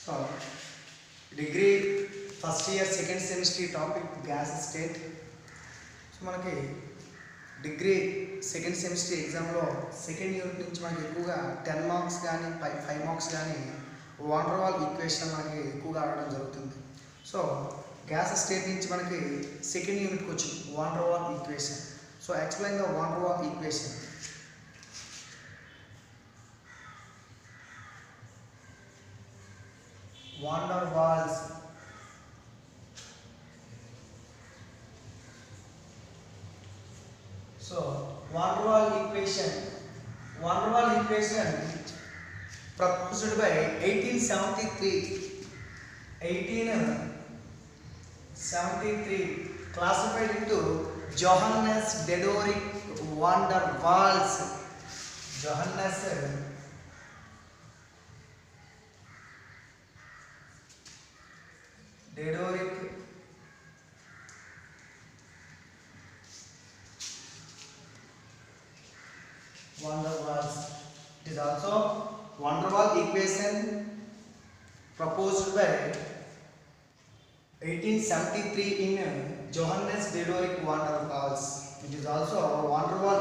So, degree first year second semester topic gas state. So మనకి degree second semester ఎగ్జామ్లో second unit నుంచి మనకి ఎక్కువగా 10 మార్క్స్ కానీ 5 మార్క్స్ కానీ వాటర్ వాల్ ఈక్వేషన్ మనకి ఎక్కువగా అడగడం జరుగుతుంది. సో గ్యాస్ స్టేట్ నుంచి మనకి సెకండ్ యూనిట్కి వచ్చింది water wall equation. So explain the water wall equation. Water walls So, van der Waal equation proposed by 1873, classified into Johannes Dedorick van der Waals. Johannes Dedorick van der Waals. It is also van der Waal equation proposed by 1873 in Johannes Dedorick van der Waals. It is also van der Waal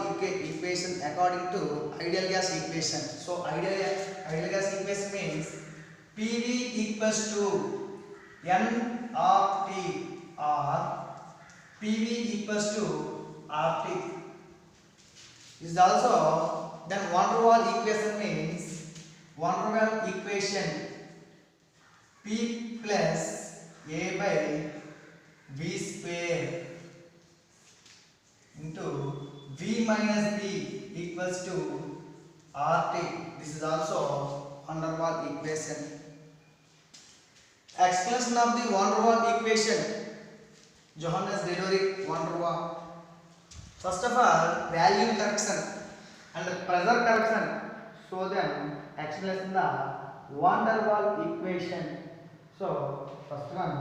equation according to ideal gas equation. So ideal gas equation means PV equals to N of T or PV equals to RT. This is also then van der Waal equation means van der Waal equation P plus A by V square into V minus B equals to RT. This is also van der Waal equation. Explanation of the van der Waal equation. Johannes Dedorick van der Waal. First of all, volume correction and pressure correction. So then explanation the van der Waal equation. So first one,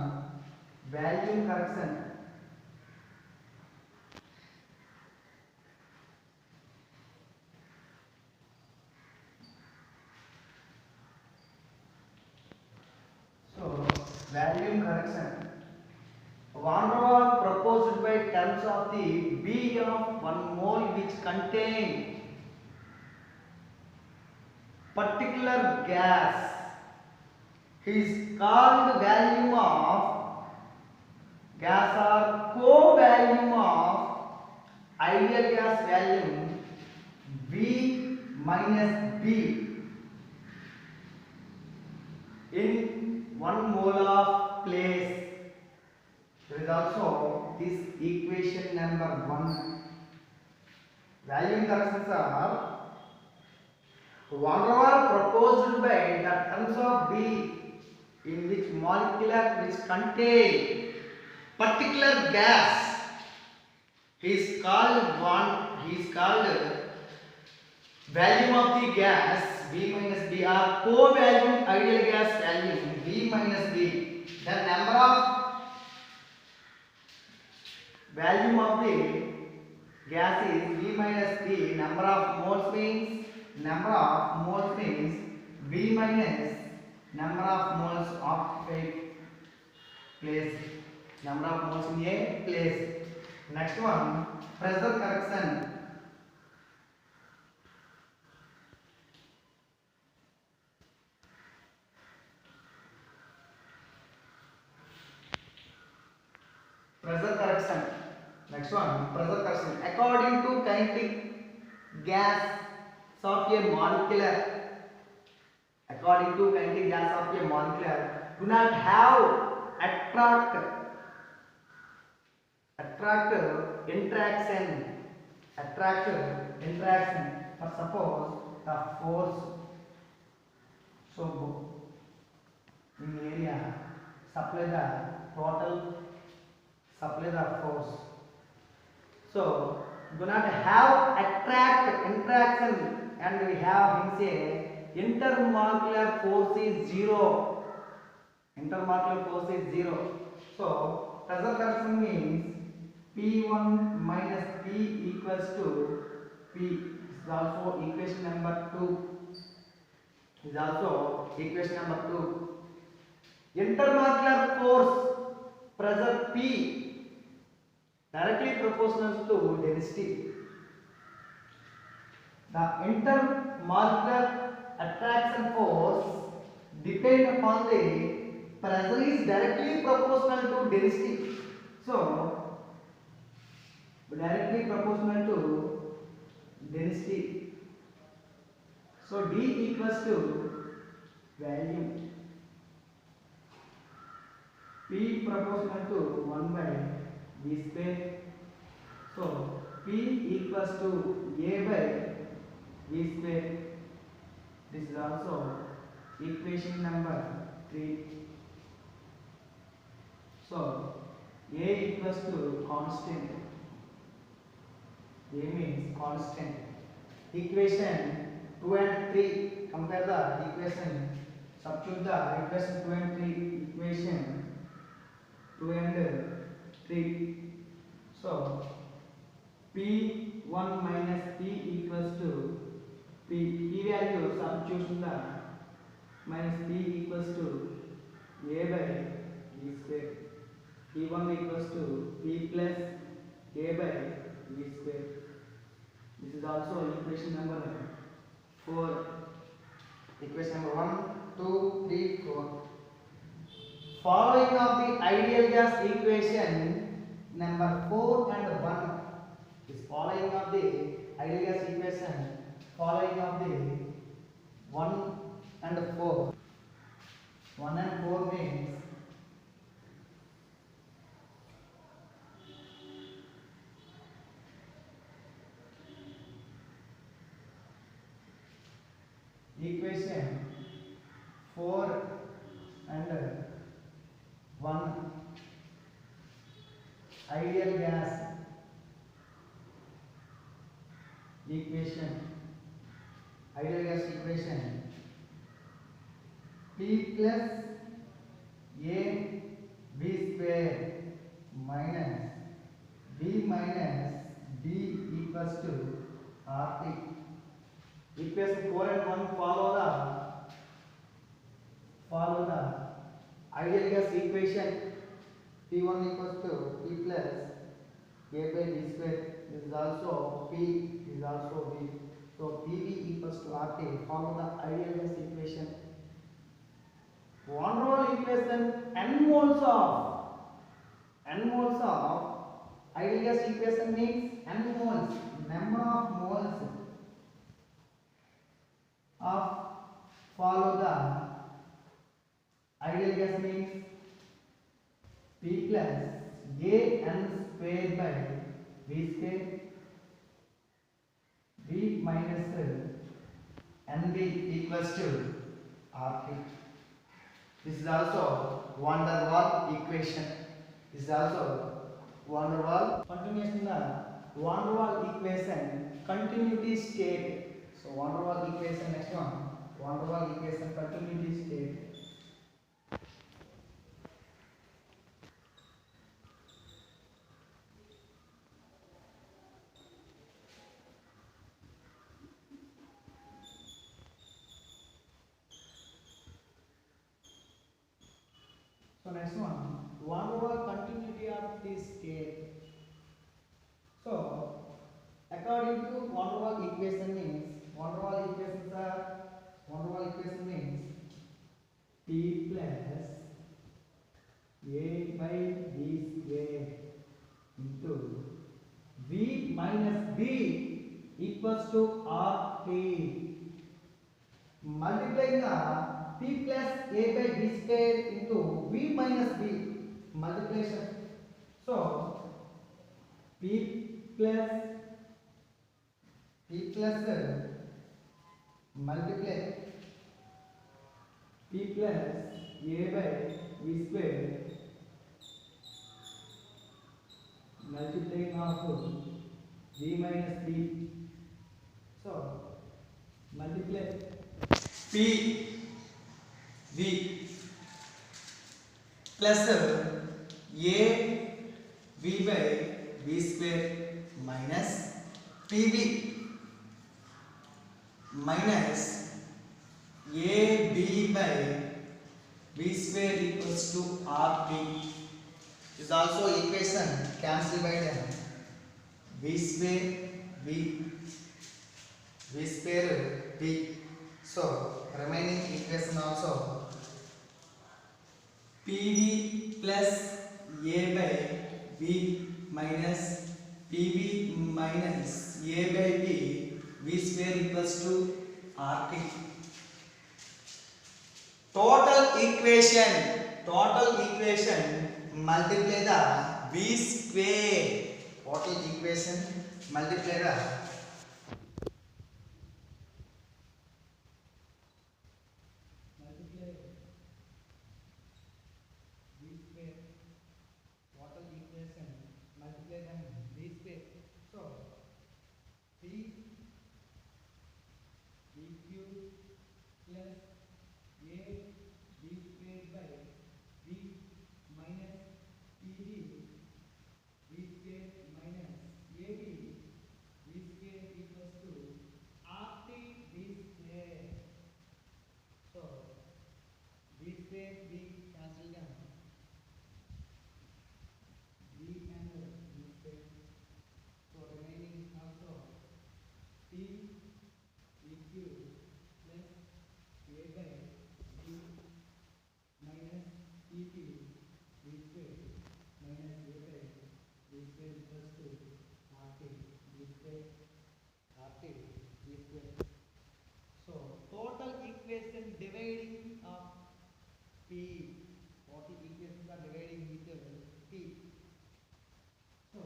volume correction. So volume correction. Van der Waal proposed by terms of the B of 1 mole which contain particular gas is called volume of gas or co-volume of ideal gas volume V minus B in 1 mole of place. There is also this equation number 1. Volume corrections are van der Waal proposed by the terms of B in which molecular which contain particular gas is called volume of the gas V minus B or co-volume ideal gas volume V minus B. The number of volume of the gas is V minus B. Number of moles means V minus number of moles occupied place. Number of moles in a place. Next one, pressure correction. Pressure correction. Next one, pressure correction. According to kinetic gas of a molecular, do not have attract interaction. For suppose the force, so in area supply the force. So do not have interaction, and we have say intermolecular force is 0. So pressure correction means P1 minus P equals to P. This is also equation number 2. intermolecular force pressure P directly proportional to density. The intermolecular attraction force depend upon the pressure is directly proportional to density. So directly proportional to density. So D equals to value P proportional to 1 by V square. So P equals to A by V square. This is also equation number 3. So A equals to constant. A means constant. Equation 2 and 3. Compare the equation. Substitute the equation 2 and 3. Equation 2 and 3. So P1 minus P equals to P value substitution the minus P equals to A by V square. P1 equals to P plus A by V square. This is also equation number 4. Equation number 1, 2, 3, 4. Following of the ideal gas equation number 4 and 1 is following of the ideal gas equation following of the 1 and 4. 1 and 4 means equation 4 and 1 ideal gas equation P plus A B square minus B minus D equals to RT. Equation 4 and 1 follow the ideal gas equation. P1 equals to P plus A by B square. This is also P, this is also V. So PV equals to RT. Follow the ideal gas equation. Van der Waals equation n moles of ideal gas equation means n moles, number of moles of follow the ideal gas means P plus A n square by V square V minus NV equals to RT. This is also Van der Waals equation. This is also Van der Waals continuation the Van der Waals equation continuity state. So Van der Waals equation next one. Van der Waals equation continuity state. So next one, Van der Waals continuity of this state. So according to Van der Waals equation means Van der Waals equation means P plus A by B square into V minus B equals to RT. Multiplying the P plus A by B square into V minus B multiplication. So P plus multiply P plus A by B square multiplying of V minus B. So multiply P V plus A V by V square minus PV minus AB by V square square equals to RP is also equation cancelled by them. V square V square V. So remaining equation also PV plus A by B minus PB minus A by B V square equals to RT. Total equation multiply the V square. Total equation multiply the V square. Total equation multiply them V square. So P V cube plus A V square by V minus PB V square minus AB V square equals to RT V square. So V square V cancel them. V and V square. So remaining also P V cube plus A by V minus PP V square minus A by V square equals to RT V square RT V square. So total equation dividing of P. Total equations are dividing with P. So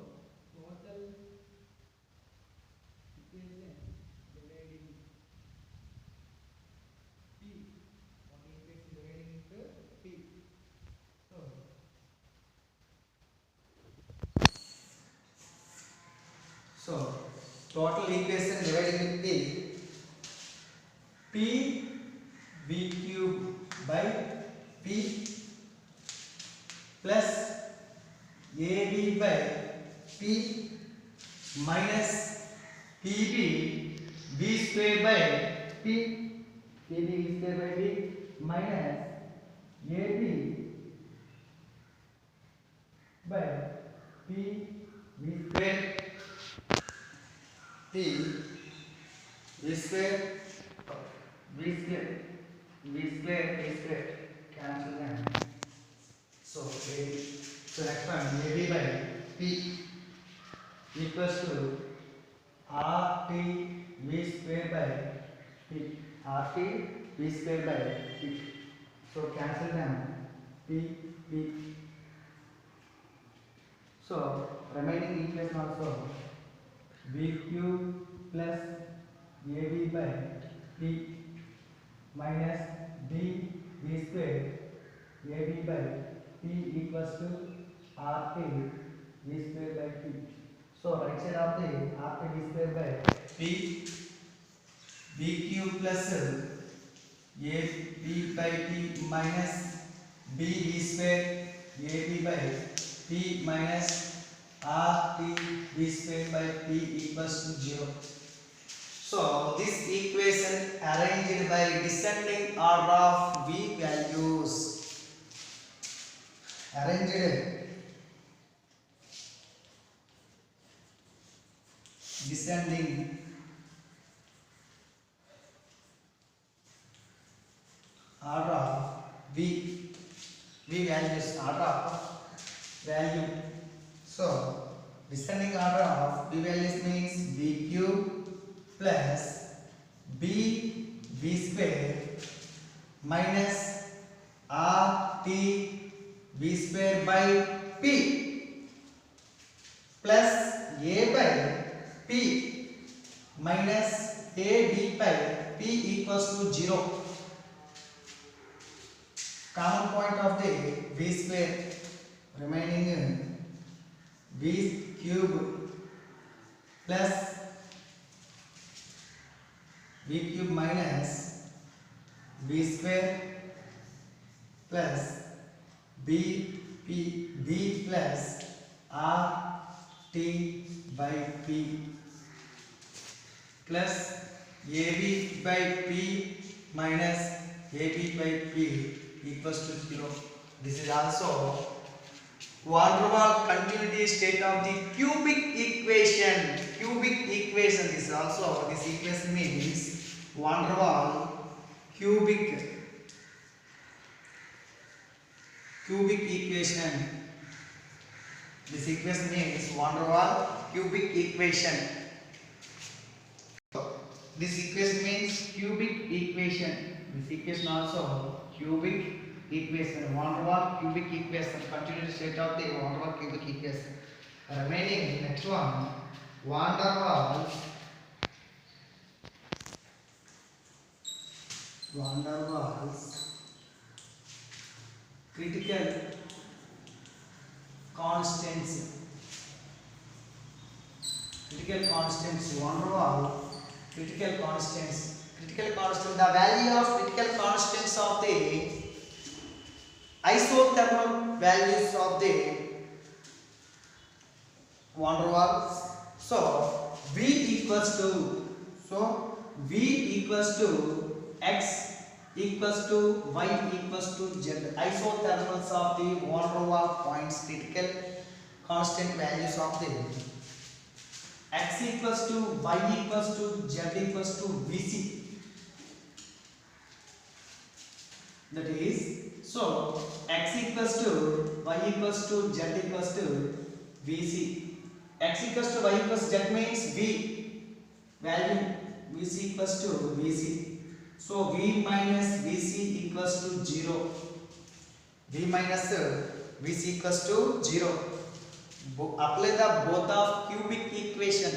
total equation dividing P. Total equation dividing with P. So total equation dividing with P V cube by P plus AB by P minus PB V square by P PB V square by P minus AB by P V square P V square cancel them. So next one AB by P equals to RT V square by P. RT V square by P. So cancel them. P. So remaining equation also V cube plus AB by P minus D V square AB by P equals to RT V square by P. So right side of the RT V square by P V cube plus AB by P minus B V square AB by P minus RT V square by P equals to 0. So this equation arranged by descending order of V values. Arranged descending order of V values, order of value. So descending order of V values means V cube plus B V square minus RT V square by P plus A by P minus AB by P equals to 0. Common point of the V square remaining V cube plus V cube minus V square plus B plus RT by P plus AB by P minus AB by P equals to 0. This is also van der Waals continuity state of the cubic equation. Cubic equation is also, this equation means van der Waals cubic equation. This equation means van der Waals cubic equation. This equation means cubic equation. This equation also cubic equation. Van der Waals cubic equation. Continuous state of the van der Waals cubic equation. Remaining next one, van der Waals critical constants. Van der Waals critical constants. The value of critical constants of the isothermal values of the van der Waals. So V equals to X equals to Y equals to Z. Isothermals of the van der Waals points, critical constant values of the X equals to Y equals to Z equals to Vc. That is, so X equals to Y equals to Z equals to Vc. X equals to Y equals Z means V value, Vc equals to Vc. So V minus Vc equals to 0. V minus Vc equals to 0. Apply the both of cubic equation.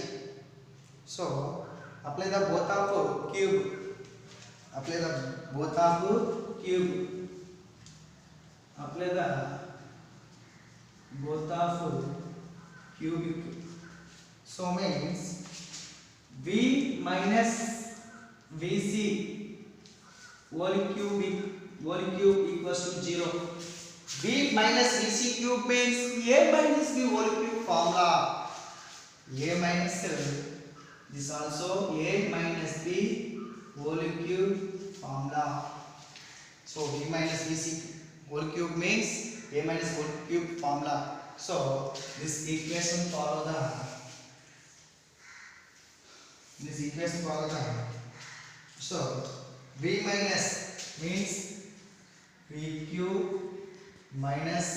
So apply the both of cube. Apply the both of cube. Apply the both of cubic. So means V minus Vc whole cube equals to 0. V minus Vc cube means A minus B whole cube formula. A minus this also A minus B whole cube formula. So V minus Vc whole cube means A minus whole cube formula. So this equation follow the so V minus means V cube minus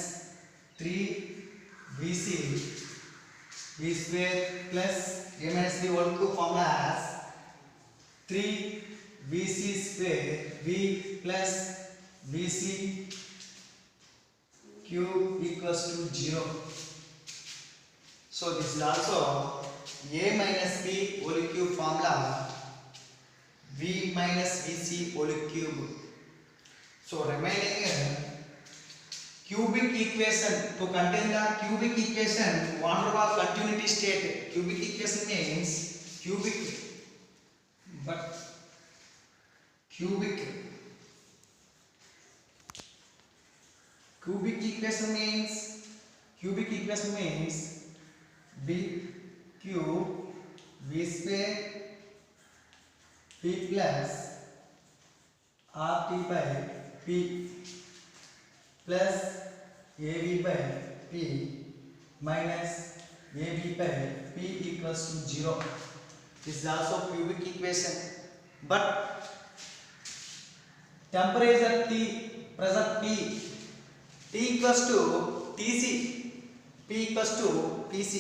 3Vc V square plus A minus B whole cube formula as 3Vc square V plus Vc cube equals to 0. So this is also A minus B whole cube formula, V minus Vc whole cube. So remaining cubic equation, to contain the cubic equation van der Waals continuity state. Cubic equation means cubic equation means B cube V square P plus RT by P plus AB by P minus AB by P equals to 0. This is also cubic equation. But temperature T, pressure P equals to Tc, P equals to Tc.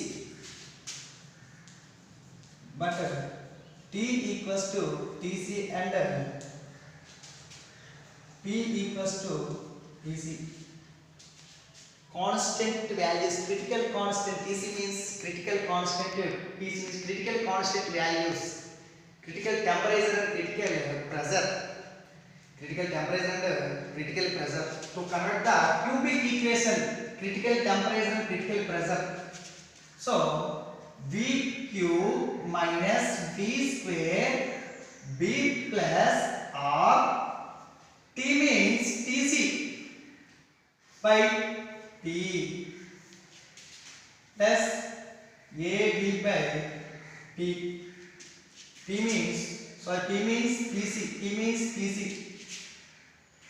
But T equals to Tc and P equals to Tc. Constant values, critical constant. Tc means critical constant, P means critical constant values. Critical temperature and critical pressure. Critical temperature and critical pressure. To convert the cubic equation, critical temperature and critical pressure. So V cube minus V square B plus R T means Tc by P plus AB by P. P means Tc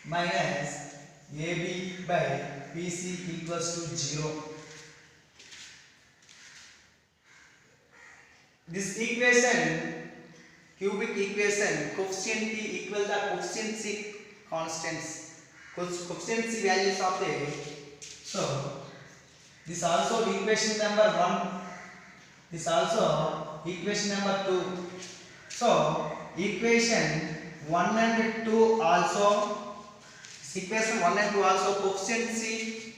minus AB by PC equals to 0. This equation, cubic equation, coefficient P equal the coefficient C constants, coefficient C values of the. So this also equation number 1. This also equation number 2. So equation 1 and 2 also, equation 1 and 2 also coefficient C,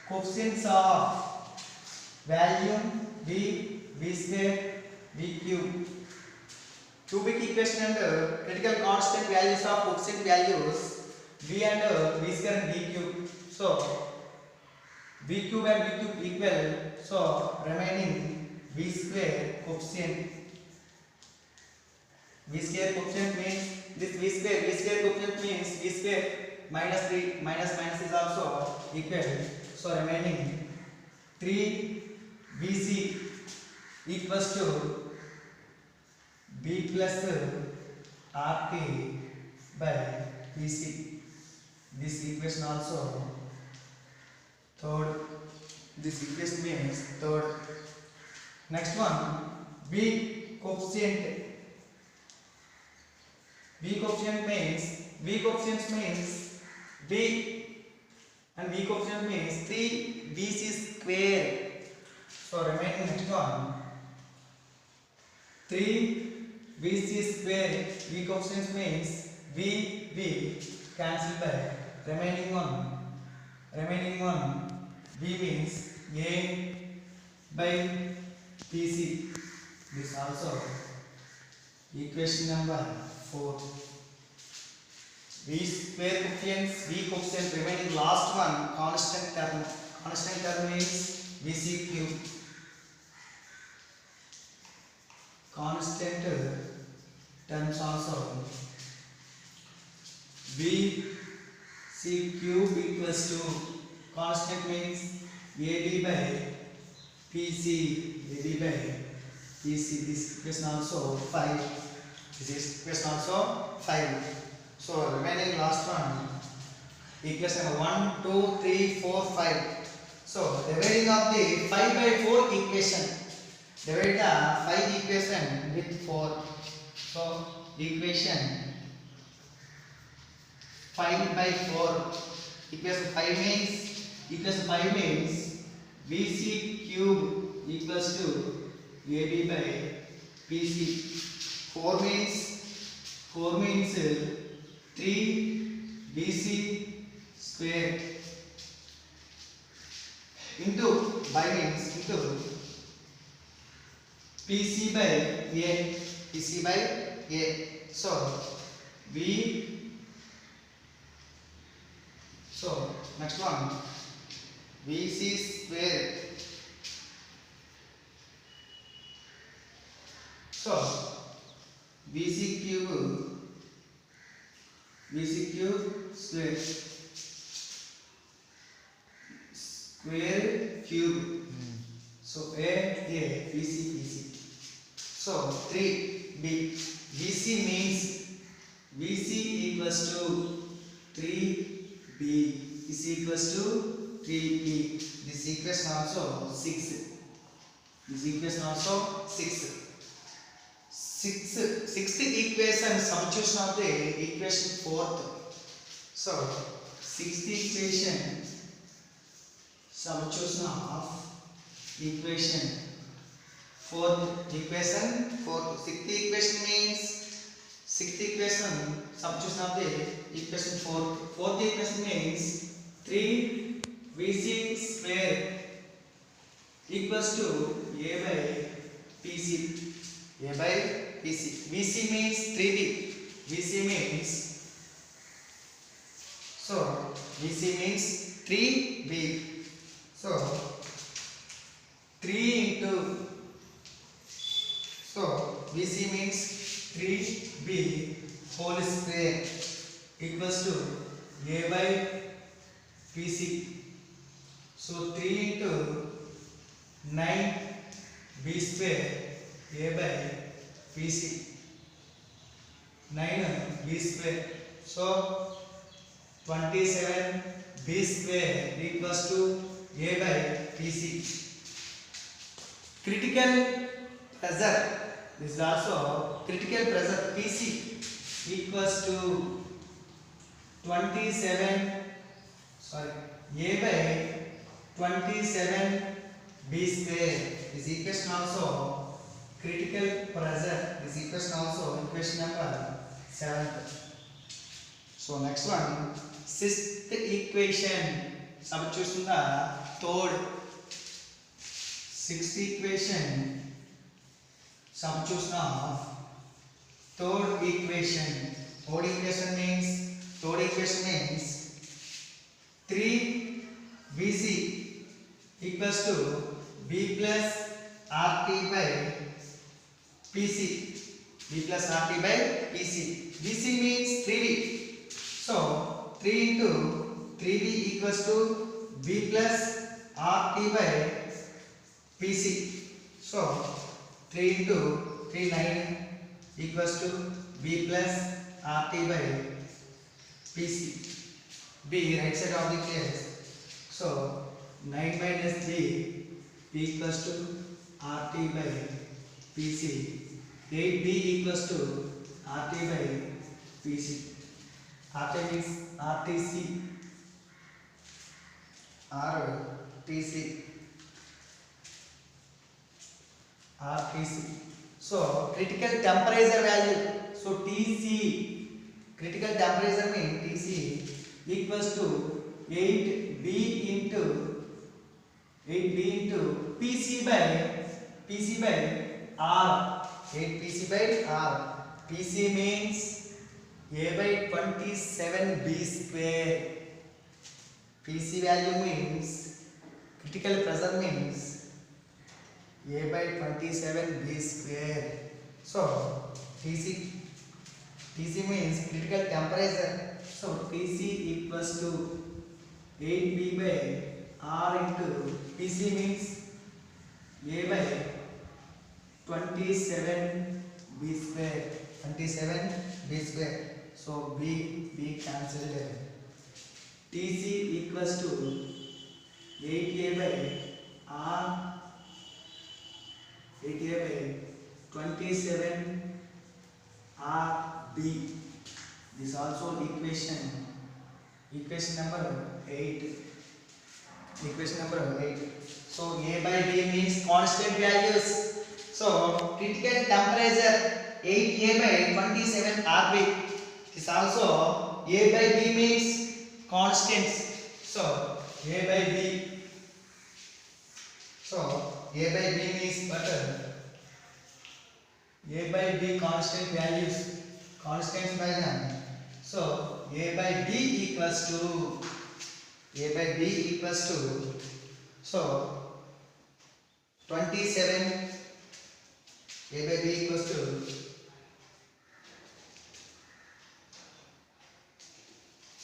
coefficients of volume V, V square, V cube. Cubic equation and critical constant values of coefficient values V and V square and V cube. So V cube and V cube equal. So remaining V square coefficient. V square coefficient means this V square coefficient means V square minus 3 minus minus is also equal. So remaining 3 VC equals to B plus RT by PC. This equation also third. This equation means third. Next one, B coefficient. B coefficient means B and V coefficient means 3 BC square. So remaining next one, 3 BC square. V coefficient means V cancel by remaining one. V means A by PC. This also equation number 4. V square coefficients, V coefficient remaining last one constant term. Constant term means VC cube. Constant terms also VC cube equals to constant means AB by PC. AB by PC. This equation also 5. This is equation also 5. So remaining last one, equation number 1, 2, 3, 4, 5. So dividing of the 5 by 4 equation. Divide the 5 equation with 4. So equation 5 by 4. Equation 5 means VC cube equals to AB by PC. 4 means 3 BC square into by means into PC by A. PC by A. So next one, VC square. So VC cube square cube. So A VC. So 3B. VC means VC equals to 3B is equals to 3B. This equation also 6. Sixth equation, substitution of the equation 4th. So sixth equation, substitution of equation 4th. Equation 4th. Sixth equation, substitution of the equation 4th. Fourth equation means 3 VC square equals to A by PC. A by PC. VC means 3B. VC means 3B. So 3 into. So VC means 3B whole square equals to A by PC. So 3 into 9 B square A by PC. 9 B square. So 27 B square equals to A by PC. Critical pressure. This is also critical pressure PC equals to 27 sorry A by 27 B square. This equation also critical pressure. This equation also equation number 7. So next one, sixth equation. Substitution the third. Sixth equation. Substitution of third equation. Third equation means 3 BC equals to B plus RT by PC. B plus RT by PC. BC means 3B. So 3 into 3B equals to B plus RT by PC. So 3 into 3 9 equals to B plus RT by PC. B right side of the case. So 9 minus 3 equals to RT by PC. 8B equals to RT by PC. RT means RTC. RTC. RTC. So critical temperature value. So TC. Critical temperature means TC equals to 8B into PC by R. 8 PC by R. PC means A by 27 B square. PC value means critical pressure means A by 27 B square. So TC means critical temperature. So TC equals to 8B by R into PC means A by 27 B square. 27 B square. So B cancelled. TC equals to 8A by R. 8A by 27 RB. This is also equation number 8. Equation number 8. So A by B means constant values. So critical temperature 8A by 27 RB. This also A by B means constants. So A by B. So A by B means A by B constant values. Constants by them. So A by B equals to so 27 A by B equals to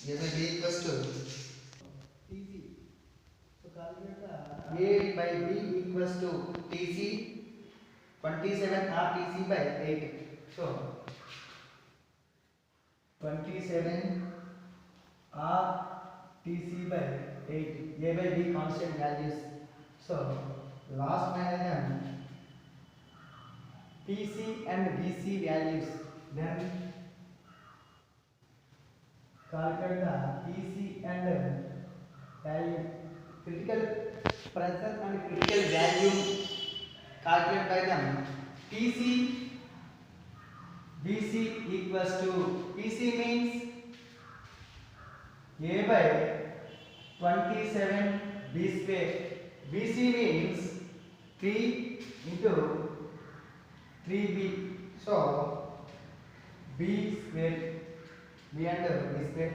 A by B equals to TC. So calculate the A by B equals to TC 27 RTC by 8. So 27 RTC by 8. A by B constant values. So last minus PC and BC values. Then calculate the PC and value. Critical pressure and critical value calculate by them. PC BC equals to PC means A by 27 B square. BC means 3 into 3B. So B square. B and B square.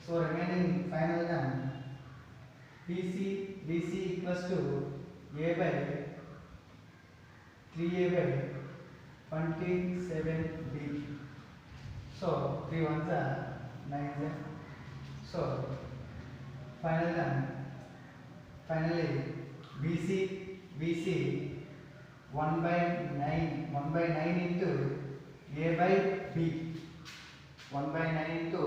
So remaining final term PC BC equals to A by 3A by 27B. So 3 ones are 9. So finally BC 1 by 9 into A by B. 1 by 9 into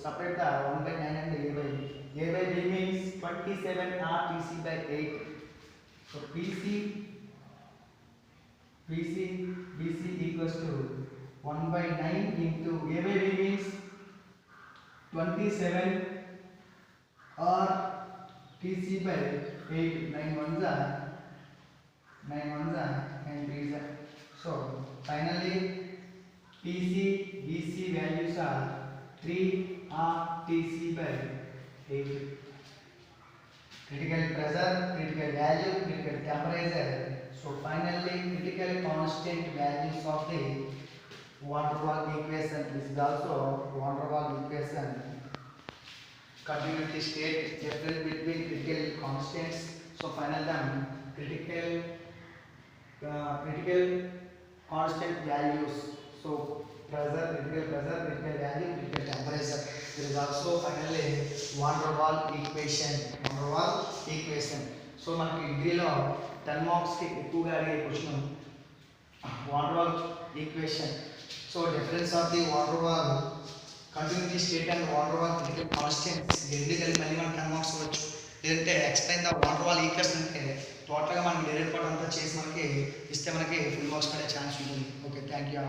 separate the 1 by 9 and A by B. A by B means 27 R TC by 8. So BC equals to 1 by 9 into A by B means 27 or TC by 8. 9 ones are and 3s are. So finally BC values are 3 R TC by 8. Critical pressure, critical value, critical temperature. So finally critical constant values of the van der Waals equation. This is also van der Waals equation. Continuity state difference between critical constants. So final them critical constant values. So pressure, critical value, critical temperature. There is also finally van der Waals equation. So మనకి డిగ్రీలో 10 marks కి ఎక్కువగా అడిగే question van der Waals equation. So difference of the van der Waals continuity state and van der Waals critical constants రెండు కలిపి మళ్ళీ మనకి 10 marks వచ్చు. లేదంటే explain the van der Waals equation అంటే టోటల్గా మనం డైరెక్ట్ పార్ట్ అంతా చేసి మనకి ఇస్తే మనకి ఫుల్ మార్క్స్ పడే ఛాన్స్ ఉంటుంది. Okay, thank you.